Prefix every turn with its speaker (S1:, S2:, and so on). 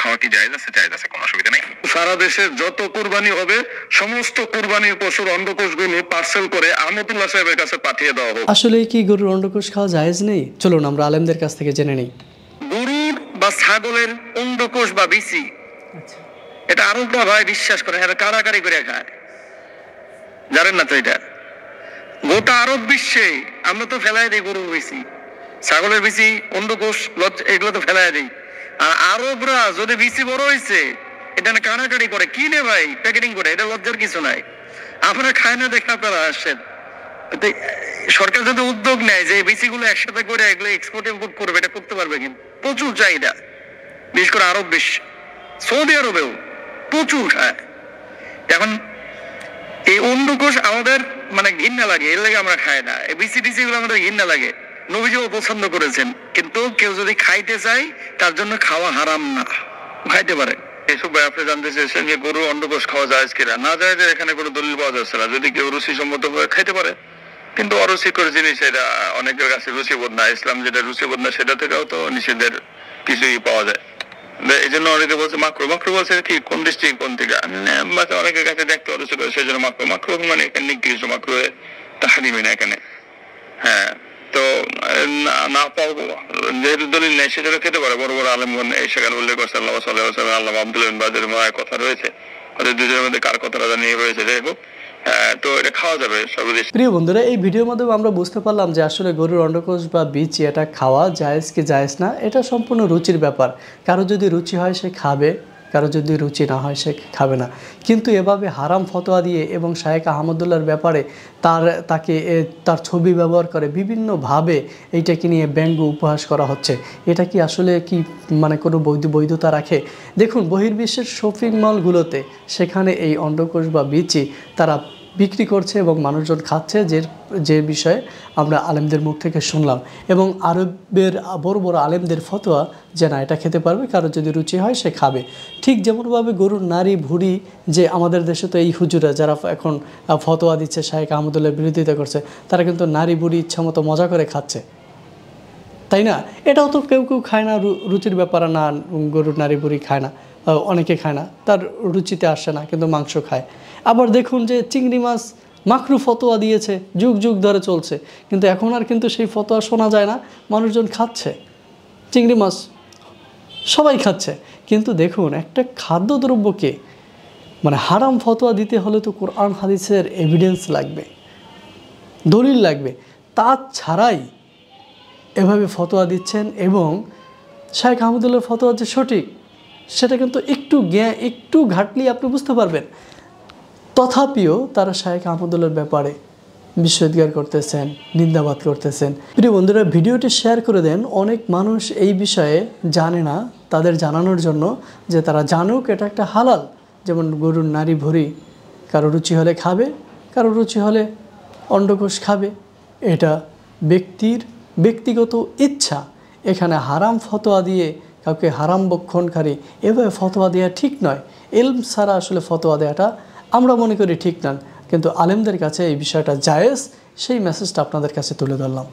S1: খাওয়া কি জায়েজ আছে? জায়েজ আছে, কোনো অসুবিধা নেই। সারা দেশে যত কুরবানি হবে সমস্ত কুরবানির পশুর অন্ডকোষগুলো পার্সেল করে আহমদুল্লাহ সাহেবের কাছে পাঠিয়ে দেওয়া হোক।
S2: আসলে কি গরুর অন্ডকোষ খাওয়া জায়েজ নেই? চলুন আমরা আলেমদের কাছ থেকে জেনে নিই।
S1: গরুর বা ছাগলের অন্ডকোষ বা বিচি, এটা আরবরা ভাই বিশ্বাস করে, এটা কাড়াকাড়ি করে খায়। জানেন না তো এটা? গোটা আরব বিশ্বে আমরা তো ফেলাই দিই গরুর বিচি, ছাগলের বিচি, অন্ডকোষ, এগুলো তো ফেলাই দিই। আর আরবরা যদি বিচি বড় হয়েছে এটা না কাড়াকাড়ি করে, কিনে ভাই প্যাকেটিং করে, এটা লজ্জার কিছু নাই। আপনারা খায় না দেখে আপনারা আসেন। সরকার যদি উদ্যোগ নেয় যে বিচিগুলো একসাথে করে এগুলো এক্সপোর্ট ইম্পোর্ট করবে, এটা করতে পারবে। কিন্তু প্রচুর চাহিদা, বিশেষ করে আরব বিশ্ব, সৌদি আরবেও প্রচুর খায়। এখন এই অন্ডকোষ আমাদের মানে ঘৃণা লাগে, এর লাগে আমরা খাই না। এই বিচি টিচি গুলো আমাদের ঘৃণা লাগে, নবীজিও পছন্দ করেছেন। কিন্তু কেউ যদি খাইতে চায় তার জন্য খাওয়া হারাম না, খাইতে পারে। এসব ভাই আপনি জানতে চেয়েছেন যে গরু অন্ডকোষ খাওয়া যায় কিনা। না যায়, এখানে কোনো দলিল পাওয়া যাচ্ছে না। যদি কেউ রুচি সম্মত ভাবে খাইতে পারে, কিন্তু অরুচিকর জিনিস এটা অনেকের কাছে রুচিবোধ না। ইসলাম যেটা রুচিবোধ না সেটা থেকেও তো নিষেধের কিছুই পাওয়া যায়। এই জন্য অনেকে বলছে মাকরু। মাকরু বলছে কি, কোন দৃষ্টিকোণ কোন থেকে? অনেকের কাছে দেখতে অরুচিকর, সেই জন্য মাকরু। মাকরু মানে এখানে নির্দিষ্ট মাকরু তাহরিমি না এখানে। হ্যাঁ, তো না পাও যেহেতু দলিল নেই সেজন্য খেতে পারে। বড় বড় আলেমগণ এই সেখানে উল্লেখ করছে। আল্লাহ সাল্লাল্লাহু আলাইহি ওয়াসাল্লাম, আল্লাহ আব্দুল্লাহ বিন বাজের কথা রয়েছে, ওদের দুজনের মধ্যে কার কথাটা জানিয়ে রয়েছে। যাই হোক, তো এটা খাওয়া যাবে সর্বদেশ।
S2: প্রিয় বন্ধুরা, এই ভিডিওর মাধ্যমে আমরা বুঝতে পারলাম যে আসলে গরুর অন্ডকোষ বা বিচি এটা খাওয়া জায়েজ কি জায়েজ না, এটা সম্পূর্ণ রুচির ব্যাপার। কারো যদি রুচি হয় সে খাবে, কারো যদি রুচি না হয় সে খাবে না। কিন্তু এভাবে হারাম ফতোয়া দিয়ে এবং শায়েখ আহমদুল্লাহর ব্যাপারে তার ছবি ব্যবহার করে বিভিন্নভাবে এইটাকে নিয়ে ব্যঙ্গ উপহাস করা হচ্ছে। এটা কি আসলে কি মানে কোনো বৈধতা রাখে? দেখুন, বহির্বিশ্বের শপিং মলগুলোতে সেখানে এই অন্ডকোষ বা বিচি তারা বিক্রি করছে এবং মানুষজন খাচ্ছে, যে বিষয়ে আমরা আলেমদের মুখ থেকে শুনলাম। এবং আরবের বড় বড় আলেমদের ফতোয়া যে না, এটা খেতে পারবে, কারো যদি রুচি হয় সে খাবে। ঠিক যেমনভাবে গরুর নারী ভুঁড়ি, যে আমাদের দেশে তো এই হুজুরা যারা এখন ফতোয়া দিচ্ছে শায়েখ আহমদুল্লাহর বিরোধিতা করছে, তারা কিন্তু নারী ভুঁড়ি ইচ্ছা মতো মজা করে খাচ্ছে, তাই না? এটাও তো কেউ কেউ খায় না, রুচির ব্যাপার না। গরুর নারী ভুঁড়ি খায় না, অনেকে খায় না, তার রুচিতে আসে না, কিন্তু মাংস খায়। আবার দেখুন যে চিংড়ি মাছ মাকরু ফতোয়া দিয়েছে, যুগ যুগ ধরে চলছে, কিন্তু এখন আর কিন্তু সেই ফতোয়া শোনা যায় না। মানুষজন খাচ্ছে চিংড়ি মাছ, সবাই খাচ্ছে। কিন্তু দেখুন, একটা খাদ্যদ্রব্যকে মানে হারাম ফতোয়া দিতে হলে তো কোরআন হাদিসের এভিডেন্স লাগবে, দলিল লাগবে। তা ছাড়াই এভাবে ফতোয়া দিচ্ছেন। এবং শায়েখ আহমদুল্লাহর ফতোয়া যে সঠিক সেটা কিন্তু একটু ঘাটলি আপনি বুঝতে পারবেন। তথাপিও তারা শায়েখ আহমদুল্লাহর ব্যাপারে বিশ্ববিদ্যার করতেছেন, নিন্দাবাদ করতেছেন। প্রিয় বন্ধুরা, ভিডিওটি শেয়ার করে দেন। অনেক মানুষ এই বিষয়ে জানে না, তাদের জানানোর জন্য, যে তারা জানুক এটা একটা হালাল। যেমন গরুর নারী ভুঁড়ি কারো রুচি হলে খাবে, কারো রুচি হলে অন্ডকোষ খাবে। এটা ব্যক্তিগত ইচ্ছা। এখানে হারাম ফতোয়া দিয়ে কাউকে হারাম বক্ষণকারী এভাবে ফতোয়া দেওয়া ঠিক নয়। ইলম ছাড়া আসলে ফতোয়া দেওয়াটা আমরা মনে করি ঠিক না, কিন্তু আলেমদের কাছে এই বিষয়টা জায়েজ। সেই মেসেজটা আপনাদের কাছে তুলে ধরলাম।